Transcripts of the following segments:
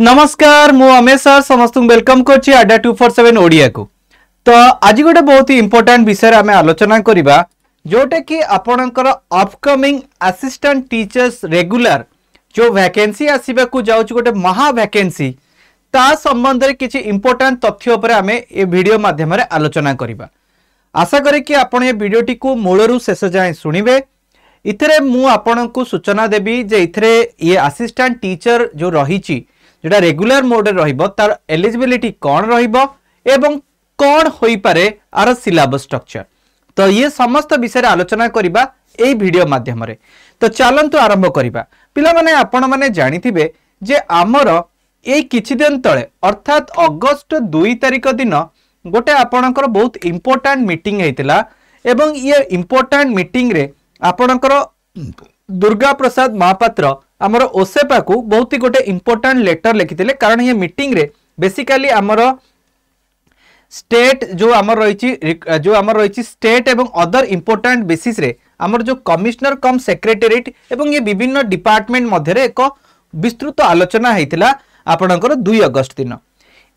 नमस्कार मु अमेश सर समस्त वेलकम करछि अड्डा 247 ओडिया को। तो आज गोटे बहुत ही इंपोर्टेंट विषय आम आलोचना करबा जोटे कि आपणकर अपकमिंग असिस्टेंट टीचर्स रेगुलर जो वैकेंसी आसीबा को जाउछ गोटे महा वैकेंसी ता संबंध रे किछि इंपोर्टेंट तथ्य ऊपर आमे ए वीडियो माध्यम रे आलोचना करबा। आशा करी कि आपण ए वीडियोटी को मूलरू शेष जाए सुनिबे। इथरे मु आपणको सूचना देबी जे इथरे ये असिस्टेंट टीचर जो रहिछि जोटा रेगुलर मोड रे रहिबो तार एलिजिबिलिटी कोन रहिबो एवं कोन होई पारे आर सिलेबस स्ट्रक्चर। तो ये समस्त विषय आलोचना करिबा एई वीडियो माध्यम रे। तो चलंतु आरंभ करिबा। पिला माने आपण माने जानिथिबे जे आमर एई किछि दिन तळे अर्थात अगस्त 2 तारिख दिन गोटे आपणकर बहुत इंपोर्टेंट मीटिंग हेतिला एवं ये इंपोर्टेंट मीटिंग रे आपणकर दुर्गा प्रसाद महापात्र आमर ओसेपा को बहुत ही गोटे इंपोर्टेंट लेटर लिखिथिले। कारण ये मीटिंग रे बेसिकली आमर स्टेट जो आमर रही स्टेट एवं अदर इंपोर्टेंट बेसिस रे आमर जो कमिश्नर कम सेक्रेटेरिएट एवं ये विभिन्न डिपार्टमेंट मध्य रे एक विस्तृत आलोचना हेतिला आपणकर 2 अगस्त दिन।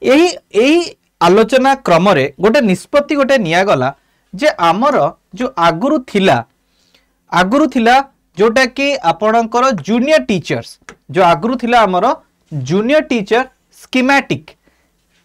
एही आलोचना क्रम रे गोटे निष्पत्ति गोटे निया गला जे आमर जो आगुरु थिला जोटा कि आपणकर जूनियर टीचर्स जो आगुरु थिला आमर जूनियर टीचर स्कीमेटिक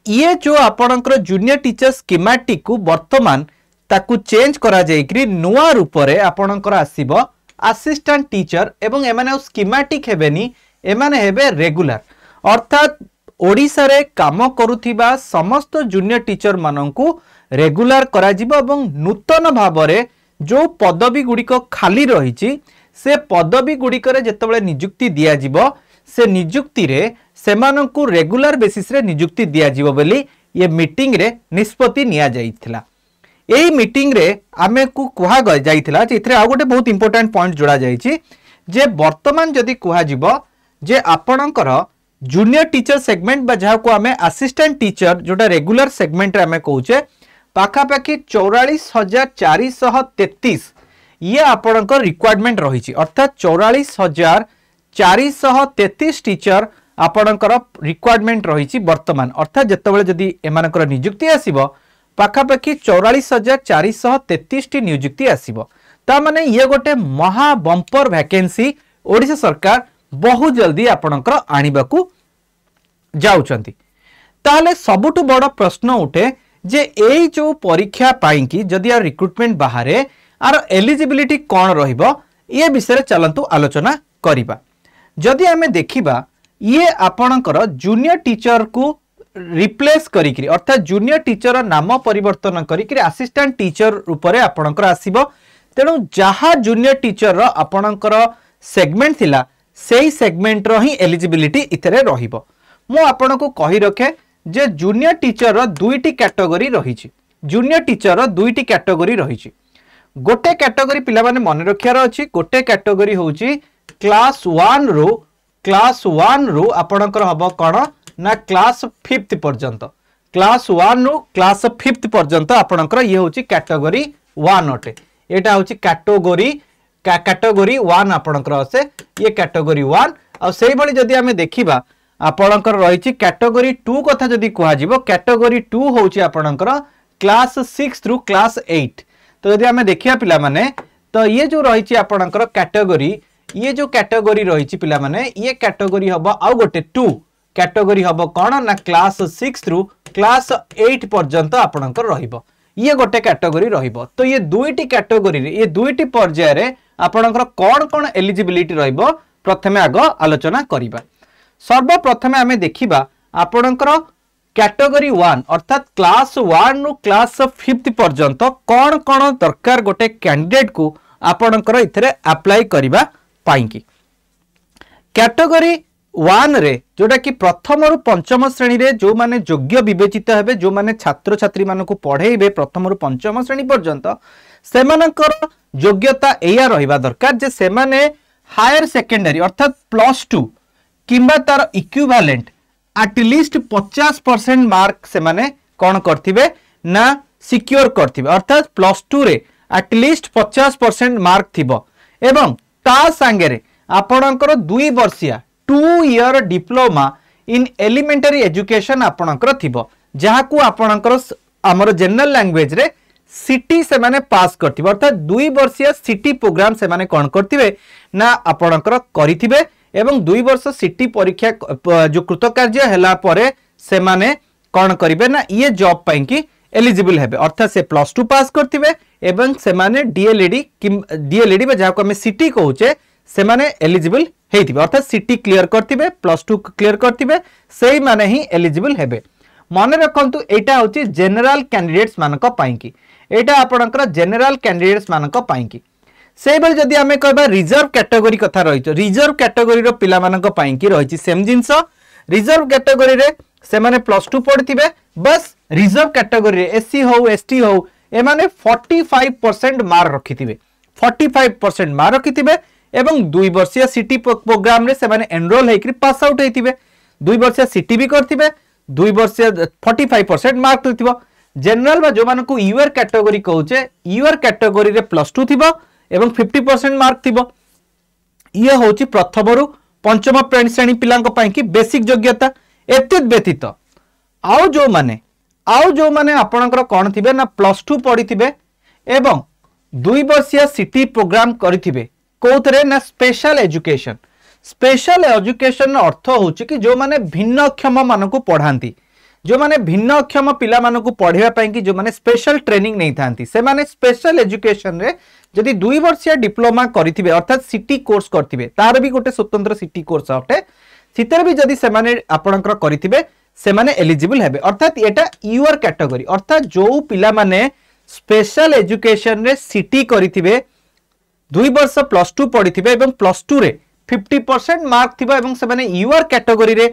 ये जो आपणकर जूनियर टीचर स्कीमेटिक को वर्तमान ताकू चेंज करा जायकरी नुआ रूप रे आपणकर आसीबो असिस्टेंट टीचर एवं एमाने स्कीमेटिक हेबेनी एमाने हेबे रेगुलर अर्थात ओडिसा रे काम करूथिबा समस्त जूनियर टीचर माननकू रेगुलर करा जिवो एवं नूतन भाव रे जो पदवी गुड़िक खाली रही से पदवी गुड़िक जितेबाला निजुक्ति दिया जिवो से निजुक्ति रे सेमानंकु रेगुलर बेसिस रे निजुक्ति दिया जिवो बोली ये मीटिंग रे निष्पत्ति निया जाइथिला। एही मीटिंग रे आमे को कुहा जाइथिला जे इथरे आ गोटे बहुत इंपोर्टेंट पॉइंट जोड़ा जाइछि जे वर्तमान जदि कुहा जिवो जे आपणकर जूनियर टीचर सेगमेंट बा जहा को आमे असिस्टेंट टीचर जोटा रेगुलर सेगमेंट रे आमे कहूचे पाखापाखि 44,433 ये आपणकर रिक्वायरमेंट रही अर्थात 44,433 टीचर आपणकर रिक्वायरमेंट रही वर्तमान अर्थात जितेबाला जदि एमानकर नियुक्ति आसीबो पाखापाखि 44,433 टी नियुक्ति आसीबो ता माने ये गोटे महा बंपर वैकेंसी ओडिशा सरकार बहुत जल्दी आपणकर आनिबाकू जाउचंती। ताले सबुठु बड़ प्रश्न उठे जे एई जो परीक्षा पाई कि जदि यार रिक्रुटमेंट बाहरे आर एलिजिबिलिटी कौन रहिबो ये विषय चलंतु आलोचना करिबा। जदि आमे देखिबा ये आपणकर जूनियर टीचर को रिप्लेस करिकरी अर्थात जूनियर टीचर नाम परिवर्तन करिकरी असिस्टेंट टीचर रूप रे आपणकर आसीबो। तेणु जहा जूनियर टीचर रो आपणकर सेगमेंट थिला सेही सेगमेंट रो ही एलिजिबिलिटी इतरे रहिबो। मु आपणको कहि रखे जे जूनियर टीचर रो दुईटी कैटेगरी रही जूनियर टीचर रो दुईटी कैटेगरी रही गोटे कैटेगरी पिला माने मन रखियार अछि गोटे कैटेगरी होची क्लास 1 रो आपणकर हबो कोन ना क्लास 5th पर्यंत क्लास 1 रो क्लास 5th पर्यंत आपणकर ये होची कैटेगरी 1 अटे एटा होची कैटेगरी 1 आपणकर असे ये कैटेगरी 1 आ सेही भली जदी हमें देखिबा आपणकर रही कैटेगरी 2 कथा जदि कुहा जिवो कैटेगरी 2 होची आपणकर क्लास 6 थ्रू क्लास 8। तो यदि हमें देखिया पिला माने तो ये जो रही आपणकर कैटेगरी ये जो कैटेगरी रही पिला माने ये कैटेगरी हबो आउ गोटे 2 कैटेगरी हबो कोन ना क्लास 6 थ्रू क्लास 8 पर्यंत आपणकर रहिबो ये गोटे कैटेगरी रहिबो। तो ये दुईटी कैटेगरी रे ये दुईटी पर्याय रे आपणकर कोन कोन एलिजिबिलिटी रहिबो प्रथमे आग आलोचना करिबा। सर्वप्रथमे आमे देखिबा आपणकर कैटेगरी 1 अर्थात क्लास 1 नु क्लास 5th पर्यंत कोन कोन दरकार गोटे कैंडिडेट को आपणकर इथरे अप्लाई करिबा पाई कि कैटेगरी 1 रे जोटा कि प्रथम रु पंचम श्रेणी रे जो माने योग्य विवेचित हेबे जो माने छात्र छात्री मानको को पढेइबे प्रथम रु पंचम श्रेणी पर्यंत सेमानकर योग्यता एया रहिबा दरकार जे सेमाने हायर सेकेंडरी अर्थात +2 किंबा तार इक्विवेलेंट एटलिस्ट 50% मार्क से माने कौन करथिबे ना सिक्योर करथिबे अर्थात +2 रे एटलिस्ट 50% मार्क थिबो एवं ता संगे रे आपणकर 2 वर्षिया 2 year diploma in elementary education आपणकर थिबो जहा को आपणकर हमर जनरल लैंग्वेज रे सिटी से माने पास करथिबे अर्थात 2 वर्षीय सिटी प्रोग्राम से माने कोन करथिबे ना आपणकर करिथिबे एवं 2 वर्ष सिटी परीक्षा जो कृतकार्य हला परे से माने कोन करिवे ना ये जॉब पई की एलिजिबल हेबे अर्थात से +2 पास करथिबे एवं से माने डीएलईडी बा जाको हमें सिटी कहूचे से माने एलिजिबल हेतिबे अर्थात सिटी क्लियर करथिबे +2 क्लियर करथिबे सेही माने ही एलिजिबल हेबे। मन रखंतु एटा होची जनरल कैंडिडेट्स मानक पई की एटा आपणकर जनरल कैंडिडेट्स मानक पई की से बेल जदी हमें कहबा रिजर्व कैटेगरी कथा रहित रिजर्व कैटेगरी रो पिला मानक पई की रहिची सेम जिंस रिजर्व कैटेगरी रे से माने +2 पढ़थिबे बस रिजर्व कैटेगरी रे एससी हो एसटी हो ए माने 45% मार्क रखिथिबे 45% मार्क रखिथिबे एवं 2 वर्षीय सिटी प्रोग्राम रे से माने एनरोल हेकरी पास आउट हेतिबे 2 वर्षीय सिटी भी करथिबे 2 वर्षीय 45% मार्क रखिथिबो जनरल बा जो माने को यूआर कैटेगरी कहूचे यूआर कैटेगरी रे +2 थिबो एवं 50% मार्क थिबो ये होची प्रथम रु पंचम श्रेणी पिलांक पई की बेसिक योग्यता एतद व्यतीत आउ जो माने आपणकर कोन थिबे ना +2 पढ़िथिबे एवं 2 वर्षीय सिटी प्रोग्राम करिथिबे कोथरे ना स्पेशल एजुकेशन अर्थ होची कि जो माने भिन्नक्षम मानकु पढ़ांती जो माने भिन्नक्षम पिला मानकु पढ़िबा पई कि जो माने स्पेशल ट्रेनिंग नै थांती से माने स्पेशल एजुकेशन रे जदि 2 वर्षीय डिप्लोमा करिथिबे अर्थात सिटी कोर्स करथिबे तार भी गोटे स्वतंत्र सिटी कोर्स अटे सितर भी जदि से माने आपणकर करिथिबे से माने एलिजिबल हेबे अर्थात एटा यूआर कैटेगरी अर्थात जो पिला माने स्पेशल एजुकेशन रे सिटी करिथिबे 2 वर्ष +2 पढ़िथिबे एवं +2 रे 50% मार्क थिबा एवं से माने यूआर कैटेगरी रे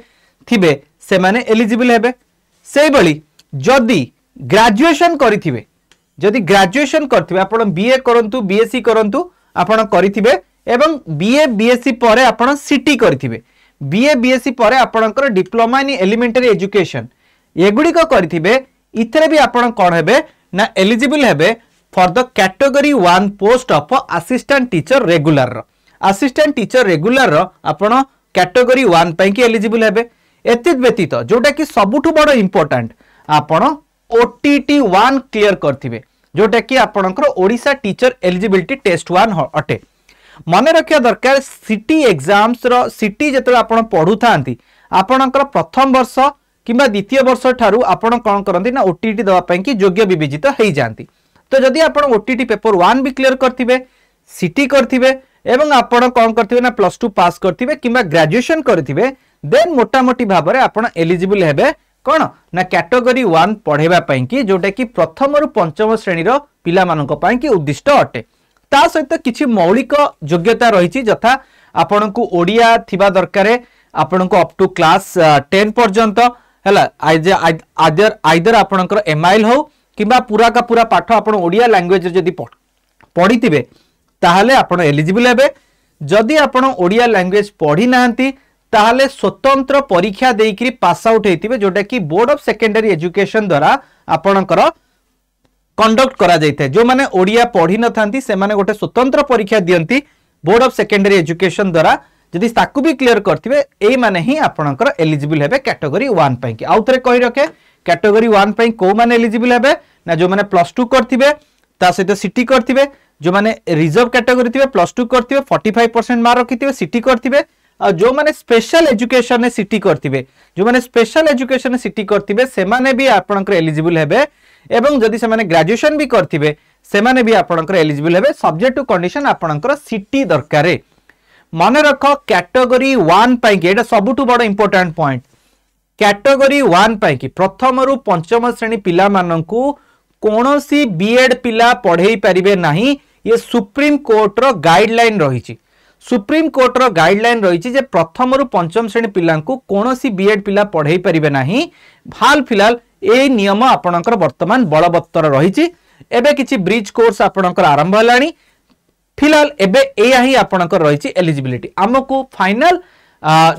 थिबे से माने एलिजिबल हेबे सेही बळी जदि ग्रेजुएशन करिथिबे जदि ग्रेजुएशन करथिबे आपण बीए करंतु बीएससी करंतु आपण करिथिबे एवं बीए बीएससी परे आपण सिटी करिथिबे बीए बीएससी परे आपणकर डिप्लोमा इन एलिमेंटरी एजुकेशन एगुडी को करिथिबे इथरे भी आपण कोन हेबे ना एलिजिबल हेबे for the category 1 post of assistant teacher regular आपण कैटेगरी 1 पई की एलिजिबल हेबे एतित व्यतीत जोटा कि सबुठु बड़ इंपोर्टेंट आपण ओटीटी 1 क्लियर करथिबे जोटा कि आपणकर ओडिसा टीचर एलिजिबिलिटी टेस्ट 1 अटे मन रखिया दरकार सिटी एग्जाम्स रो सिटी जेतले आपण पढु थांती आपणकर प्रथम वर्ष किबा द्वितीय वर्ष ठारू आपण कोन करंती ना ओटीटी दवा पई कि योग्य विवेचित हेई जानती तो जदि आपण ओटीटी पेपर 1 भी क्लियर करथिबे सिटी करथिबे एवं आपण कोन करथिबे ना +2 पास करथिबे किबा ग्रेजुएशन करथिबे देन मोटामोटी भाबरे आपण एलिजिबल हेबे कोन ना कैटेगरी 1 पढेबा पई कि जोटा कि प्रथम रु पंचम श्रेणी रो पिला मानक पई कि उद्दिष्ट अटे ता सहित किछि मौलिक योग्यता रहिछि जथा आपण को ओडिया थिबा दरकारे आपण को अप टू क्लास 10 पर्यंत हला आइदर आपणकर एमआईएल हो किबा पूरा का पूरा पाठ आपण ओडिया लैंग्वेज जदी पढितिबे ताहाले आपण एलिजिबल हेबे जदी आपण ओडिया लैंग्वेज पढी नांती ताहाले स्वतंत्र परीक्षा देइकरी पास आउट हेतिबे जोटा कि बोर्ड ऑफ सेकेंडरी एजुकेशन द्वारा आपणकर कंडक्ट करा जाइते जो माने ओडिया पढ़ी न थांती से माने गोटे स्वतंत्र परीक्षा दियंती बोर्ड ऑफ सेकेंडरी एजुकेशन द्वारा जदि ताकू भी क्लियर करथिबे एई माने ही आपणकर एलिजिबल हेबे कैटेगरी 1 पई कि आउथरे कहि रखे कैटेगरी 1 पई को माने एलिजिबल हेबे ना जो माने +2 करथिबे ता सहित सिटी करथिबे जो माने रिजर्व कैटेगरी थिबे +2 करथिबे 45% मार्क रखिथिबे सिटी करथिबे आ जो माने स्पेशल एजुकेशन ने सिटी करथिबे जो माने स्पेशल एजुकेशन ने सिटी करथिबे से माने भी आपणकर एलिजिबल हेबे एवं जदि से माने ग्रेजुएशन भी करथिबे से माने भी आपणकर एलिजिबल हेबे सब्जेक्ट टू कंडीशन आपणकर सिटी दरकारे माने रखो कैटेगरी 1 पई के एटा सबुठु बड़ इंपोर्टेंट पॉइंट कैटेगरी 1 पई की प्रथम रु पंचम श्रेणी पिला माननकु कोनोसी बीएड पिला पढेई परिबे नाही ये सुप्रीम कोर्ट रो गाइडलाइन रहिछि सुप्रीम कोर्ट रो गाइडलाइन रहिछि जे प्रथम रु पंचम श्रेणी पिलांकु कोनोसी बीएड पिला पढेई परिबे नाही हाल फिलहाल ए नियम आपणकर वर्तमान बलवत्तर रहिछि एबे किछि ब्रिज कोर्स आपणकर आरंभ हलानी फिलहाल एबे एया ही आपणकर रहिछि एलिजिबिलिटी हमकु फाइनल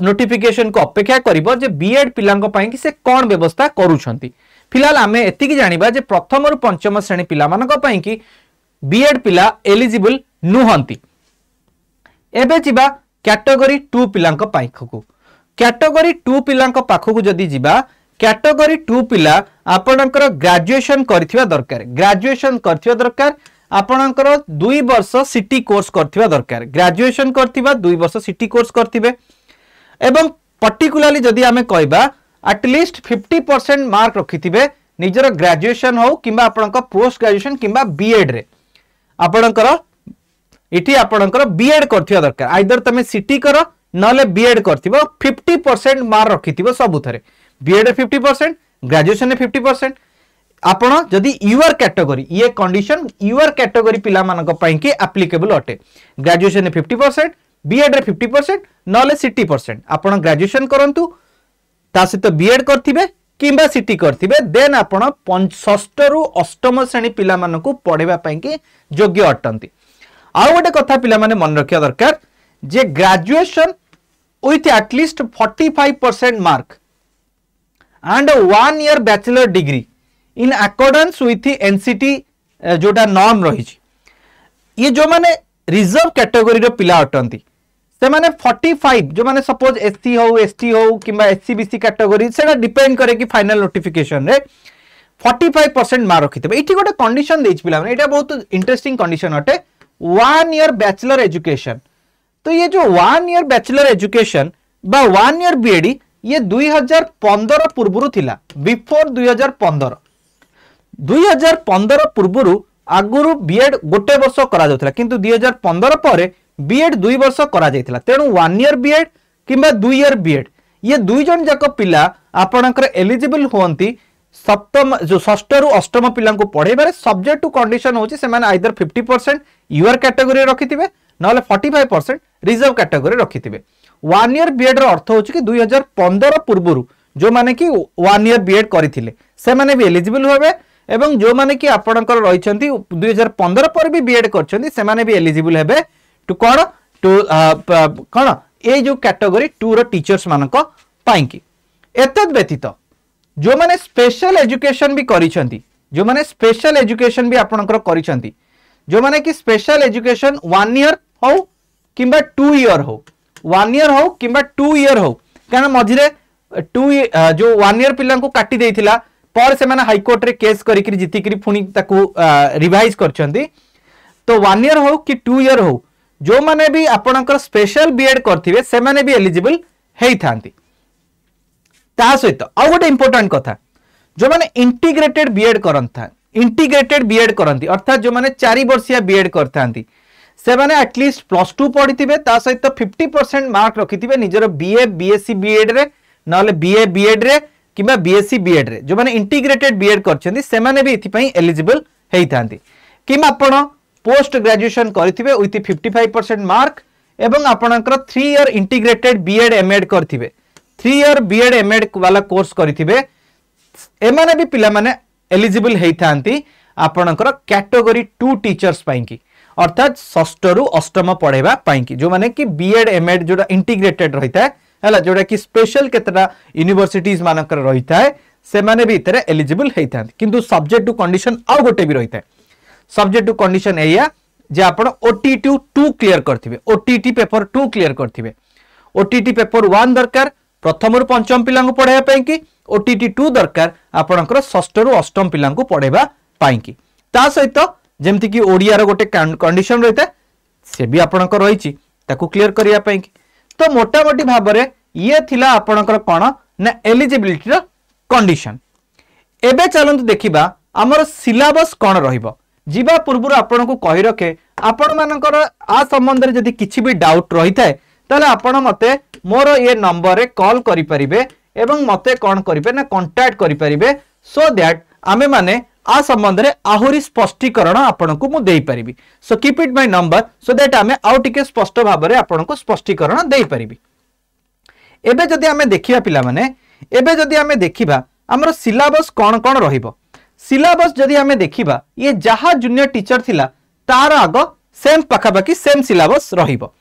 नोटिफिकेशन को अपेक्षा करिवो जे बीएड पिलांक पई कि से कोन व्यवस्था करूछंती फिलहाल आमे एति कि जानिबा जे प्रथम रु पंचम श्रेणी पिला मानक पई कि बीएड पिला एलिजिबल नुहंती एबे जिबा कैटेगरी 2 पिलांक पई खकु कैटेगरी 2 पिलांक पाखकु जदी जिबा कैटेगरी 2 पिला आपणकर ग्रेजुएशन करथिबा दरकार ग्रेजुएशन करथिबा दरकार आपणकर 2 वर्ष सिटी कोर्स करथिबा दरकार ग्रेजुएशन करथिबा 2 वर्ष सिटी कोर्स करथिबे एवं पर्टिकुलरली जदी हमें कहबा एटलीस्ट 50% मार्क रखिथिबे निजर ग्रेजुएशन हो किबा आपणकर पोस्ट ग्रेजुएशन किबा बीएड रे आपणकर इठी आपणकर बीएड करथिबा दरकार आइदर तमे सिटी करो नले बीएड करथिबो 50% मार्क रखिथिबो सबुथरे बीएड 50% ग्रेजुएशन 50% आपण जदि यूआर कैटेगरी ये कंडीशन यूआर कैटेगरी पिला मानक पई कि एप्लीकेबल अटे ग्रेजुएशन 50% बीएड रे 50% नले 60% आपण ग्रेजुएशन करंतु ता सहित बीएड करथिबे किंबा सिटी करथिबे देन आपण षष्ठ रु अष्टम श्रेणी पिला मानकु पढेबा पई कि योग्य अटंती आ गोटे कथा पिला माने मन रखिया दरकार जे graduation with at least 45% mark and 1 year bachelor degree in accordance with the NCT जोटा नॉर्म रही ये जो माने रिजर्व कैटेगरी रो पिला अटंती से माने 45 जो माने सपोज एससी हो एसटी हो किबा एससी बीसी कैटेगरी सेटा डिपेंड करे कि फाइनल नोटिफिकेशन रे 45% मार्क रखिते एठी गोटे कंडीशन देछ पिला माने एटा बहुत इंटरेस्टिंग कंडीशन अटे 1 year बैचलर एजुकेशन तो ये जो 1 year बैचलर एजुकेशन बा 1 year बीएडी ये 2015 पूर्वरु थिला बिफोर 2015 पूर्वरु आगुरु बीएड गोटे वर्ष करा जाउथला किंतु 2015 परे बीएड 2 वर्ष करा जाइथिला तेनु 1 year बीएड किबा 2 year बीएड ये दुई जन जाक पिला आपणकर एलिजिबल होंती सप्तम जो षष्ठ रु अष्टम पिला को पढ़ेबारे सब्जेक्ट टू कंडीशन होची से माने आइदर 50% यूआर कैटेगरी रखिथिबे नले 45% रिजर्व कैटेगरी रखिथिबे 1 year बीएड रो अर्थ होची कि 2015 पूर्वरु जो माने कि 1 year बीएड करिथिले से माने भी एलिजिबल होबे एवं जो माने कि आपणकर रहिसंती 2015 पर भी बीएड करछंती से माने भी एलिजिबल हेबे टू कोन टू कोन ए जो कैटेगरी 2 रो टीचर्स मानक पाई कि एतद व्यतीत जो माने स्पेशल एजुकेशन भी करिसंती जो माने स्पेशल एजुकेशन भी आपणकर करिसंती जो माने कि स्पेशल एजुकेशन 1 year हो किबा 2 year हो 1 year हो किबा 2 year हो कारण मझिरे 2 जो 1 year पिला को काटी देइथिला पर से माने हाई कोर्ट रे केस करी कि जिति कि पुनी ताकू रिवाइज करछंती तो 1 year हो कि 2 year हो जो माने भी आपणकर स्पेशल बीएड करथिबे से माने भी एलिजिबल हेइ थांती ता सहित आ गोटे इंपोर्टेंट कथा जो माने इंटीग्रेटेड बीएड करंता इंटीग्रेटेड बीएड करंती अर्थात जो माने 4 वर्षिया बीएड करथांती से माने एटलीस्ट +2 पढ़िथिबे ता सहित 50% मार्क रखिथिबे निजर बीए बीएससी बीएड रे नले बीए बीएड रे किबा बीएससी बीएड रे जो माने इंटीग्रेटेड बीएड करछंती से माने भी इथि पई एलिजिबल हेइ थांती किबा आपण पोस्ट ग्रेजुएशन करथिबे विथ 55% मार्क एवं आपणकर 3 year इंटीग्रेटेड बीएड एमएड करथिबे 3 year बीएड एमएड वाला कोर्स करथिबे एमाने भी पिला माने एलिजिबल हेइ थांती आपणकर कैटेगरी 2 टीचर्स पाई कि अर्थात षष्ठ रु अष्टम पढ़ेबा पाई कि जो माने कि बीएड एमएड जोटा इंटीग्रेटेड रहिता है हला जोटा कि स्पेशल केतरा यूनिवर्सिटीज मानकर रहिता है से माने भी इतरे एलिजिबल हेइ थांती किंतु सब्जेक्ट टू कंडीशन आ गोटे भी रहिता है सब्जेक्ट टू कंडीशन एया जे आपण ओटीटी 2 क्लियर करथिबे ओटीटी पेपर 2 क्लियर करथिबे ओटीटी पेपर 1 दरकार प्रथम रु पंचम पिला को पढ़ाया पई कि ओटीटी 2 दरकार आपणकर षष्ठ रु अष्टम पिला को पढ़ेबा पई कि ता सहित जेमति कि ओडिया रो गोटे कंडीशन रहिता से भी आपणकर रहिछि ताकू क्लियर करिया पई कि तो मोटा मोटी भाबरे ये थिला आपणकर कोन ना एलिजिबिलिटी रो कंडीशन एबे चलंतु देखिबा हमर सिलेबस कोन रहिबो जीवा पूर्व आपण को कहि रखे आपण मानकर आ संबंध रे जदी किछि भी डाउट रही थाए ताले आपण मते मोर ये नंबर रे कॉल करि परिबे एवं मते कोन करिबे ना कांटेक्ट करि परिबे सो दैट आमे माने आ संबंध रे आहुरी स्पष्टीकरण आपण को मु देई परिबी so keep it my number so that आमे आउ टिके स्पष्ट भाव रे आपण को स्पष्टीकरण देई परिबी एबे जदी आमे देखिबा पिला माने एबे जदी आमे देखिबा हमर सिलेबस कोन कोन रहिबो सिलेबस जदी हमें देखिबा ये जहा जूनियर टीचर थिला तार आग सेम पाखापाखी सेम सिलेबस रहिबो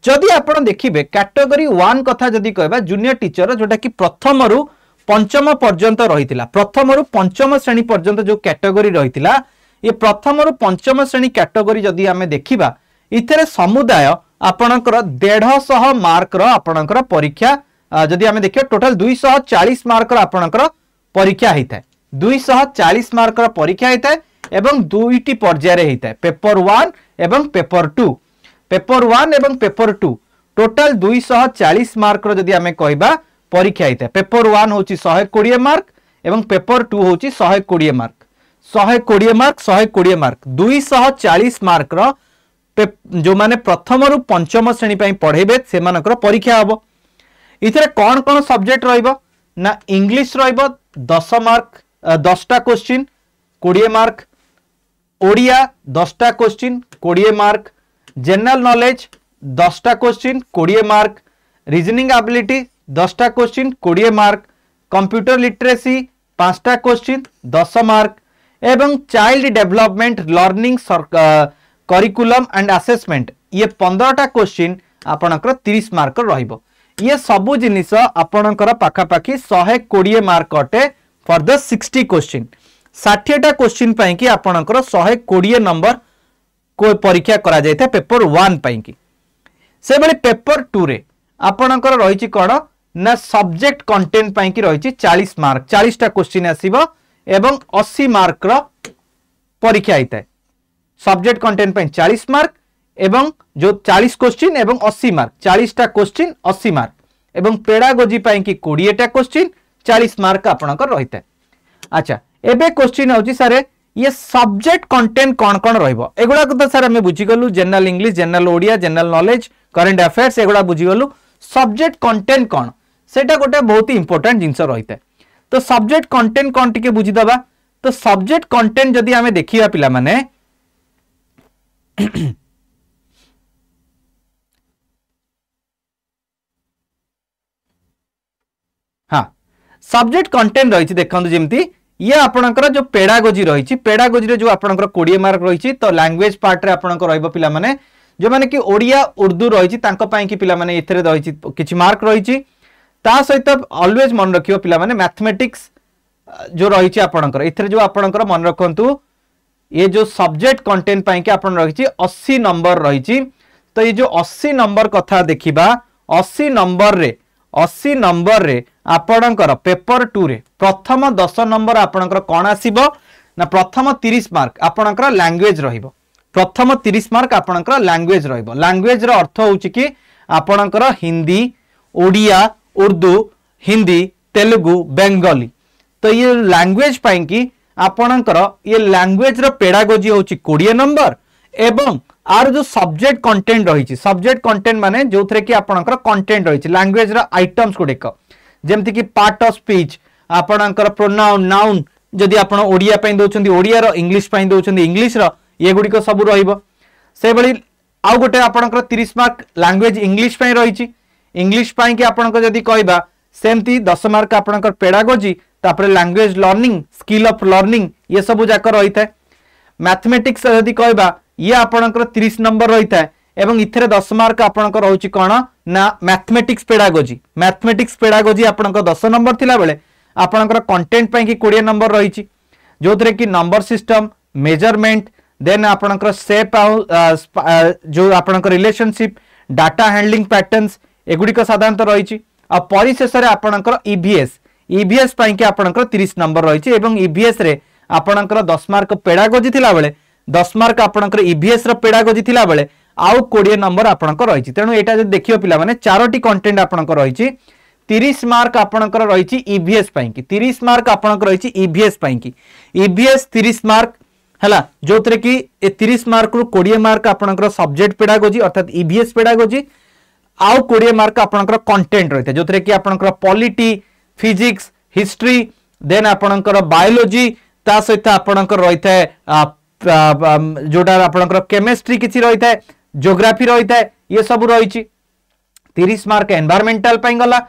जदी आपण देखिबे कैटेगरी 1 कथा जदी कहबा जूनियर टीचर जोटा कि प्रथम रु पंचम पर्यंत रहितिला प्रथम रु पंचम श्रेणी पर्यंत जो कैटेगरी रहितिला ये प्रथम रु पंचम श्रेणी कैटेगरी जदी हमें देखिबा इथरे समुदाय आपणकर 150 मार्क रो आपणकर परीक्षा जदि आम देखिए टोटाल 240 मार्कर आपणकर परीक्षा होता है 240 मार्कर परीक्षा होता है एवं दुईटी पर्याय होता है पेपर 1 एवं पेपर 2 पेपर 1 एवं पेपर 2 टोटाल 240 मार्कर जदि आम कहबा परीक्षा होता है पेपर 1 होची 120 मार्क एवं पेपर 2 होची 120 मार्क 120 मार्क 120 मार्क 240 मार्क जो माने प्रथम रु पंचम श्रेणी पई पढेबे से मानकर परीक्षा हबो इथरे कोन कोन सब्जेक्ट रहइबो ना इंग्लिश रहइबो 10 मार्क 10टा क्वेश्चन 20 मार्क ओडिया 10टा क्वेश्चन 20 मार्क जनरल नॉलेज 10टा क्वेश्चन 20 मार्क रीजनिंग एबिलिटी 10टा क्वेश्चन 20 मार्क कंप्यूटर लिटरेसी 5टा क्वेश्चन 10 मार्क एवं child development learning curriculum and assessment ये 15टा क्वेश्चन आपणकर 30 मार्क रहिबो ये सबु जिनिस आपणकर पाखापाखी 120 मार्क अटे फॉर द 60 क्वेश्चन 60टा क्वेश्चन पई कि आपणकर 120 नंबर को परीक्षा करा जायथा पेपर 1 पई कि से बळे पेपर 2 रे आपणकर रहिछि कोन ना सब्जेक्ट कंटेंट पई कि रहिछि 40 मार्क 40टा क्वेश्चन आसीबो एवं 80 मार्क रो परीक्षा होता है सब्जेक्ट कंटेंट पे 40 मार्क एवं जो 40 क्वेश्चन एवं 80 मार्क 40टा क्वेश्चन 80 मार्क एवं पेडागोजी पाई कि 20टा क्वेश्चन 40 मार्क आपनकर रहिता है अच्छा एबे क्वेश्चन होची सारे ये सब्जेक्ट कंटेंट कोन कोन रहइबो एगुडा को तो सारे हमें बुझी गलु general English general Odia general knowledge current affairs एगुडा बुझी गलु सब्जेक्ट कंटेंट कोन सेटा गोटे बहुत ही इंपोर्टेंट जिंस रहिता है तो सब्जेक्ट कंटेंट कोन टिके बुझी दबा तो सब्जेक्ट कंटेंट जदि हमें देखिया पिला माने हाँ सब्जेक्ट कंटेंट रही देखते जमती ये आपणकर जो पेडागोजी रही पेडागोजी रे जो आपणकर 20 मार्क रही तो लैंग्वेज पार्ट रे आपणकर रहइबो पिला माने जो माने कि ओडिया उर्दू रही तांको पई कि पिला माने एथरे रही किछि मार्क रही ता सहित ऑलवेज मन रखियो पिला माने मैथमेटिक्स जो रही आपणकर एथरे जो आपणकर मन रखंतु ये जो सब्जेक्ट कंटेंट पई कि आपन रही 80 नंबर रही तो ये जो 80 नंबर कथा देखिबा 80 नंबर रे आपणकर पेपर 2 रे प्रथम 10 नंबर आपणकर कोन आसीबो ना प्रथम 30 मार्क आपणकर लैंग्वेज रहिबो प्रथम 30 मार्क आपणकर लैंग्वेज रहिबो लैंग्वेज रो अर्थ होउची कि आपणकर हिंदी ओडिया उर्दू हिंदी तेलुगु बंगाली तो ये लैंग्वेज पई कि आपणकर ये लैंग्वेज रो पेडागोजी होची 20 नंबर एवं आर जो सब्जेक्ट कंटेंट रही सब्जेक्ट कंटेंट माने जो थरे कि आपणकर कंटेंट रही लैंग्वेज रो आइटम्स को देख जेमति कि पार्ट ऑफ स्पीच आपणकर प्रोनाउन नाउन जदि आपण ओडिया पई दोचंदी ओडिया रो इंग्लिश पई दोचंदी इंग्लिश रो ये गुडी को सब रहिबो से बळी आउ गोटे आपणकर 30 मार्क लैंग्वेज इंग्लिश पई रही इंग्लिश पई कि आपणकर जदि कहबा सेमती 10 मार्क आपणकर पेडागोजी तापर language learning skill of learning ये सब जाक रही है मैथमेटिक्स यदि कहबा ये आपणकर 30 नंबर रही है एवं इथरे 10 मार्क आपणकर होची कोन ना मैथमेटिक्स पेडागोजी आपणकर 10 नंबर थिला बेले आपणकर कंटेंट पई कि 20 नंबर रही जो थरे कि नंबर सिस्टम मेजरमेंट देन आपणकर शेप जो आपणकर रिलेशनशिप डाटा हैंडलिंग पैटर्न्स एगुडी को साधारणतः रही आ परिशेष रे आपणकर ईवीएस पई कि आपणकर 30 नंबर रही एवं ईवीएस रे आपणकर 10 मार्क पेडागोजी थिला बेले 10 मार्क आपणकर ईवीएस रो पेडागोजी थिला बेले आउ 20 नंबर आपणकर रही तेणु एटा जे देखियो पिला माने चारोटी कंटेंट आपणकर रही 30 मार्क आपणकर रही ईवीएस पई कि 30 मार्क आपणकर रही ईवीएस पई कि ईवीएस 30 मार्क हला जो थरे कि 30 मार्क रु 20 मार्क आपणकर सब्जेक्ट पेडागोजी अर्थात ईवीएस पेडागोजी आउ 20 मार्क आपणकर कंटेंट रही जो थरे कि आपणकर पॉलिटी फिजिक्स हिस्ट्री देन आपणकर बायोलॉजी ता सहित आपणकर रही है जोटा आपणकर केमिस्ट्री किछि रही है ज्योग्राफी रही है ये सब रही 30 मार्क एनवायरमेंटल पई गला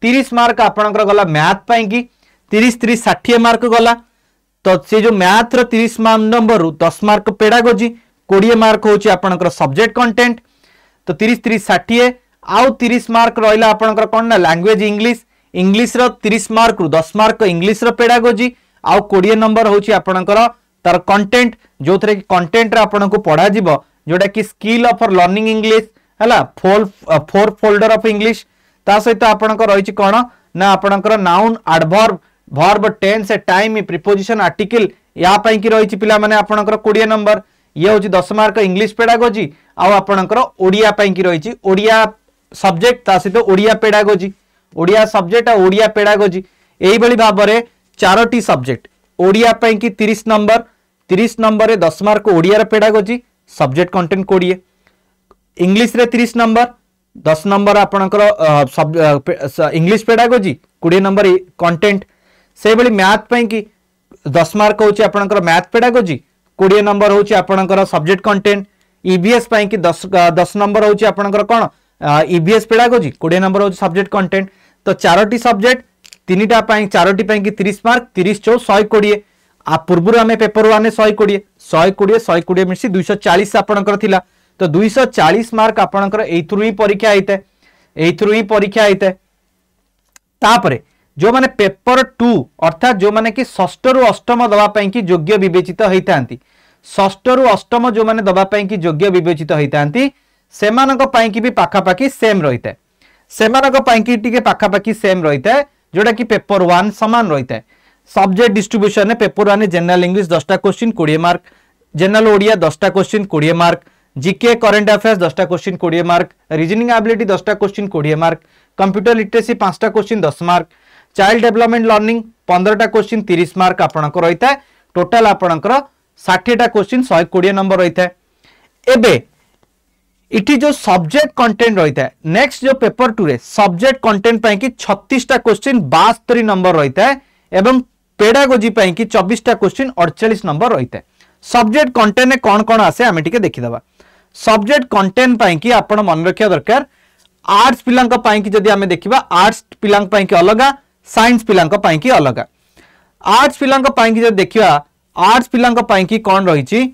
30 मार्क आपणकर गला मैथ पई कि 30 60 मार्क गला तो से जो मैथ रो 30 नंबर 10 मार्क पेडागोजी 20 मार्क होची आपणकर सब्जेक्ट कंटेंट तो 30 60 आउ 30 मार्क रहिला आपणकर कोन ना लैंग्वेज इंग्लिश रो 30 मार्क रु 10 मार्क इंग्लिश रो पेडागोजी आउ 20 नंबर होची आपणकर तार कंटेंट जो थरे कंटेंट रा आपन को पढ़ा जिवो जोटा कि स्किल ऑफ लर्निंग इंग्लिश हला फोर फोल्डर ऑफ इंग्लिश ता सहित आपणकर रही कौन ना आपणकर noun adverb verb tense time preposition article या पई कि रही पिला माने आपणकर 20 नंबर ये होची 10 मार्क इंग्लिश पेडागोजी आ आपणकर ओडिया पई कि रही ओडिया सब्जेक्ट ता सहित ओडिया पेडागोजी ओडिया सब्जेक्ट आ ओडिया पेडागोजी एही भली भाबरे चारोटी सब्जेक्ट ओडिया पई कि 30 नंबर रे 10 मार्क ओडिया रे पेडागोजी सब्जेक्ट कंटेंट 20 इंग्लिश रे 30 नंबर 10 नंबर आपणकर इंग्लिश पेडागोजी 20 नंबर कंटेंट से भली मैथ पई कि 10 मार्क होची आपणकर मैथ पेडागोजी 20 नंबर होची आपणकर सब्जेक्ट कंटेंट ईवीएस पई कि 10 नंबर होची आपणकर कोन ईवीएस पेडागोजी 20 नंबर होची सब्जेक्ट कंटेंट तो चारोटी सब्जेक्ट तीनटा पई चारोटी पई कि 30 मार्क 30 चौ 120 आ पूर्व आम पेपर 1 ने 120 मिसी 240 आपणकर थिला तो 240 मार्क आपणकर एथुरु ही परीक्षा आइते तापरे जो माने पेपर 2 अर्थात जो माने कि षष्ठ रु अष्टम दबा पई कि योग्य विवेचित होइतांती षष्ठ रु अष्टम जो माने दबा पई कि योग्य विवेचित होइतांती सेमानक पई कि भी पाखा पाखी सेम रहिता सेमानक पई कि टिके पाखा पाखी सेम रहिता जोटा कि पेपर 1 समान रहिता सब्जेक्ट डिस्ट्रीब्यूशन ने पेपर 1 जनरल इंग्लिश 10टा क्वेश्चन 20 मार्क जनरल ओडिया 10टा question 20 mark GK current affairs 10टा क्वेश्चन 20 मार्क रीजनिंग एबिलिटी 10टा क्वेश्चन 20 मार्क कंप्यूटर लिटरेसी 5टा question 10 mark child development learning 15टा क्वेश्चन 30 मार्क आपणकर रहिता टोटल आपणकर 60टा क्वेश्चन 120 नंबर रहिता एबे इठी जो सब्जेक्ट कंटेंट रहिता नेक्स्ट जो पेपर 2 रे सब्जेक्ट कंटेंट पई कि 36टा क्वेश्चन 72 नंबर रहिता एवं पेडागोजी पई कि 24टा क्वेश्चन 48 नंबर रहिता सब्जेक्ट कंटेंट ने कौन कौन आसे आमे टिके देखिदबा सब्जेक्ट कंटेंट पई कि आपण मन रखिया दरकार आर्ट्स पिलांक पई कि जदी आमे देखिबा आर्ट्स पिलांक पई कि अलगा साइंस पिलांक पई कि अलगा आर्ट्स पिलांक पई कि जदी देखिबा आर्ट्स पिलांक पई कि कोन रहिछि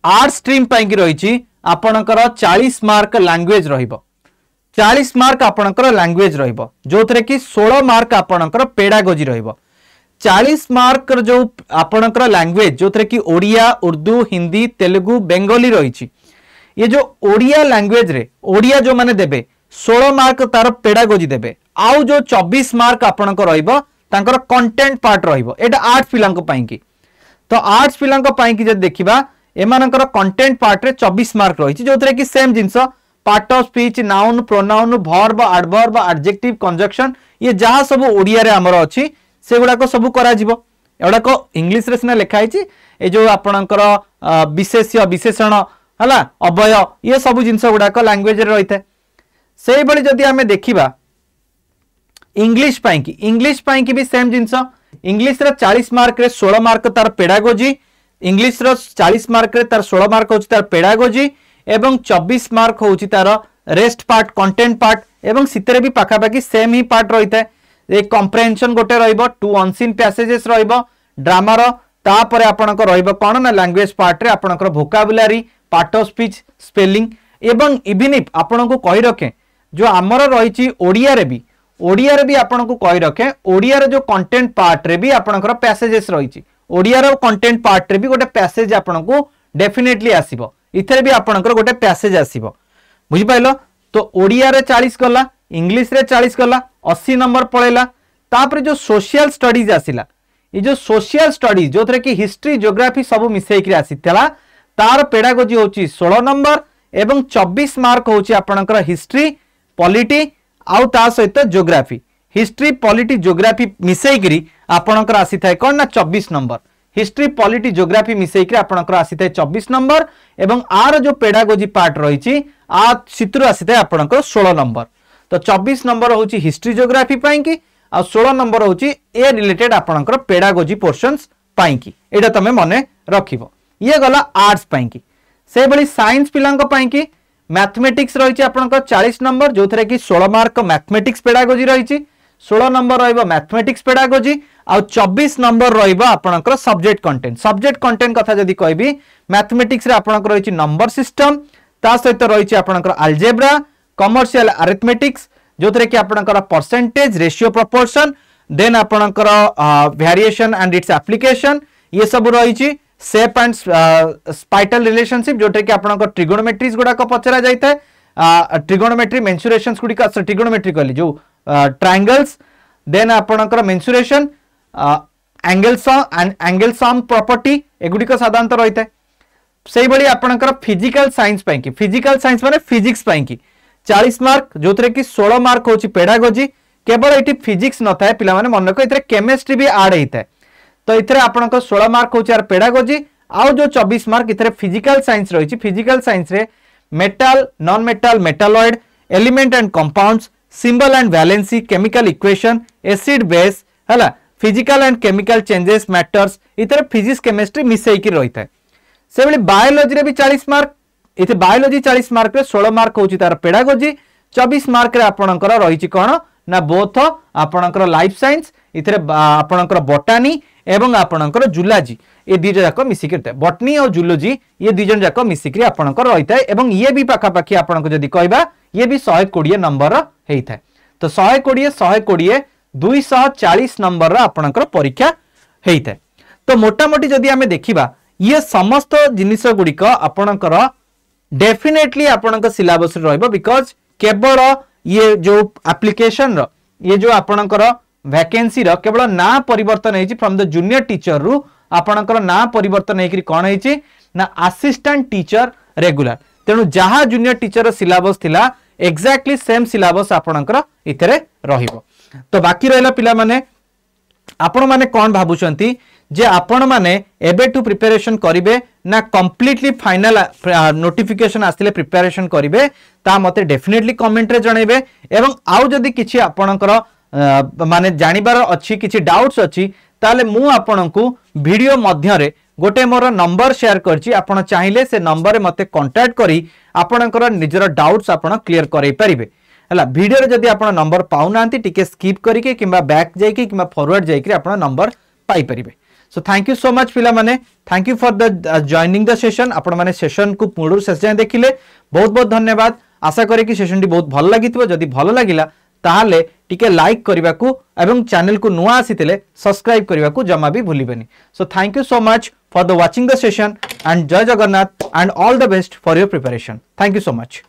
आर्ट्स स्ट्रीम पई कि रहिछि आपणकर 40 मार्क लैंग्वेज रहिबो 40 मार्क आपणकर लैंग्वेज रहिबो जोथरे कि 16 मार्क आपणकर पेडागोजी रहिबो 40 मार्क जो आपणकर लैंग्वेज जोथरे कि ओडिया उर्दू हिंदी तेलुगु बेंगोली रहिछि ये जो ओडिया लैंग्वेज रे ओडिया जो माने देबे 16 मार्क तार पेडागोजी देबे आउ जो 24 मार्क आपणकर रहिबो तांकर कंटेंट पार्ट रहिबो एटा आर्ट्स पिलांक पई कि तो आर्ट्स पिलांक पई कि जे देखिबा एमानकर कंटेंट पार्ट रे 24 मार्क रहिछि जोथरे कि same jeans part of speech noun pronoun verb adverb adjective conjunction ये जहां सब ओडिया रे हमर अछि से गुडा को सब करा जिवो एडा को इंग्लिश रे सिना लिखा आइछि ए जो आपणकर विशेष्य विशेषण हला अवय ये सब जिंस गुडा को लैंग्वेज रे रहिते सेही बळी जदी हमें देखिबा इंग्लिश पई की भी सेम जिंस इंग्लिश रे 40 मार्क रे 16 मार्क तार पेडागोजी इंग्लिश रो 40 मार्क रे तार 16 मार्क होची तार पेडागोजी एवं 24 मार्क होची तार रेस्ट पार्ट कंटेंट पार्ट एवं सितरे भी पाखा पाखी सेम ही पार्ट रहिते एक कॉम्प्रिहेंशन गोटे रहइबो 2 अनसीन पैसेजेस रहइबो ड्रामा रो तापर आपनकर रहइबो कोन ना लैंग्वेज पार्ट रे आपनकर vocabulary part of speech spelling एवं इवन इफ आपनको कहि रखे जो हमर रहिछि ओडिया रे भी आपनको कहि रखे ओडिया रे जो कंटेंट पार्ट रे भी आपनकर पैसेजेस रहिछि ओडिया रो कंटेंट पार्ट रे भी गोटे पैसेज आपनको डेफिनेटली आसीबो इथरे भी आपनकर गोटे पैसेज आसीबो बुझि पाइलो तो ओडिया रे 40 गला इंग्लिश रे 40 गला 80 नंबर पळेला तापरे जो सोशल स्टडीज आसिला ये जो सोशल स्टडीज जो थरे कि हिस्ट्री ज्योग्राफी सब मिसेई कि आसीतला तार पेडागोजी होची 16 नंबर एवं 24 मार्क होची आपनकर हिस्ट्री पॉलिटी आउ ता सहित ज्योग्राफी हिस्ट्री पॉलिटी ज्योग्राफी मिसेई कि आपनकर आसी थाए कोन ना 24 नंबर हिस्ट्री पॉलिटी ज्योग्राफी मिसेई कि आपनकर आसी थाए 24 नंबर एवं आर जो पेडागोजी पार्ट रहिछि आ चित्र आसी थाए आपनकर 16 नंबर तो 24 नंबर होची हिस्ट्री ज्योग्राफी पई कि आ 16 नंबर होची ए रिलेटेड आपनकर पेडागोजी पोर्शंस पई कि एटा तमे मने रखिबो ये गला आर्ट्स पई कि से बली साइंस पिलांक पई कि मैथमेटिक्स रहिछि आपनकर 40 नंबर जो थरे कि 16 मार्क मैथमेटिक्स पेडागोजी रहिछि 16 नंबर रहइबो मैथमेटिक्स पेडागोजी आ 24 नंबर रहइबो आपनकर सब्जेक्ट कंटेंट कथा जदी कहबी मैथमेटिक्स रे आपनकर रहिछि नंबर सिस्टम ता सहित रहिछि आपनकर अलजेब्रा कमर्शियल अरिथमेटिक्स जो थरे कि आपनकर परसेंटेज रेशियो प्रोपोर्शन देन आपनकर वेरिएशन एंड इट्स एप्लीकेशन ये सब रहिछि शेप एंड स्पाइटल रिलेशनशिप जोटे कि आपनकर ट्रिगोनोमेट्रीज गुडा को पचरा जाइता ट्रिगोनोमेट्री मेंसुरेशंस गुड़िक ट्रिगोनोमेट्री कहली जो ट्रायंगल्स देन आपणकर मेंसुरेशन एंगल सम प्रॉपर्टी एगुड़िक साधारणतः रही है से भाई आपणकर फिजिकल साइंस फिजिकल साइंस माने फिजिक्स 40 मार्क जो थे कि 16 मार्क होची पेडागोजी केवल ये फिजिक्स न था पिला माने मन रखो इतरे केमिस्ट्री भी ऐड होता है तो इतरे आपणकर 16 मार्क होची यार पेडागोजी आउ जो 24 मार्क इतरे फिजिकल साइंस रही फिजिकल साइंस रे metal non metal metalloid element and compounds symbol and valency chemical equation acid base हला physical and chemical changes matters इतरे फिजिक्स केमिस्ट्री मिसई की रही है से भाई बायोलॉजी रे भी 40 मार्क इथे बायोलॉजी 40 मार्क रे 16 मार्क होची तार पेडागोजी 24 मार्क रे आपणकर रही कोन ना बोथ आपणकर लाइफ साइंस इथे आपणकर बोटानी एवं आपणकर जूलॉजी ये दुई जाक मिसिक बटनी और जूलॉजी ये दुई जन जाक मिसिक आपणकर रही है एवं ये भी पाखापाखि आपन जदि कहबा ये भी 120 नंबर होता है तो 120 240 नंबर आपणकर परीक्षा होता है तो मोटामोटी जदि आमे देखिबा ये समस्त जिनिस गुड़िक आपणकर डेफिनेटली आपणक सिलेबस रहइबो बिकॉज केवल ये जो एप्लिकेशन रो ये जो आपणकर वैकेंसी रो केवल ना परिवर्तन होइछि फ्रॉम द जूनियर टीचर रु आपणकर ना परिवर्तन होइकरी कोन होइछि ना असिस्टेंट टीचर रेगुलर तेणु जहाँ जूनियर टीचर रो सिलेबस थिला एक्जाक्टली सेम सिलेबस आपणकर इथरे रहिबो तो बाकी रहला पिला माने आपण माने कोन भाबुचंती जे आपण माने एबेटू प्रिपरेशन करिवे ना कंप्लीटली फाइनल नोटिफिकेशन आसिले प्रिपरेशन करिवे ता मते डेफिनेटली कमेंट रे जणेबे एवं आउ जदी किछि आपणकर माने जानिबार अछि किछि डाउट्स अछि ताले मु आपणकू वीडियो मध्य रे गोटे मोर नंबर शेयर करछि आपण चाहिले से नंबर रे मते कांटेक्ट करी आपणकर निजर डाउट्स आपण क्लियर करै परिबे हला वीडियो रे जदी आपण नंबर पाउनांती टिके स्किप करिके किबा बैक जाईके किबा फॉरवर्ड जाईके आपण नंबर पाई परिबे so thank you so much पिला माने thank you for the joining the session आपण माने सेशन को मूलर शेष जाय देखिले बहुत बहुत धन्यवाद आशा करे कि सेशन टी बहुत भल लागितबो जदी भल लागिला ताहाले टिके लाइक करबा को एवं चैनल को नुआ आसीतिले सब्सक्राइब करबा को जमा भी भूलिबेनी so thank you so much for the watching the session and जय Jagannath and all the best for your preparation thank you so much.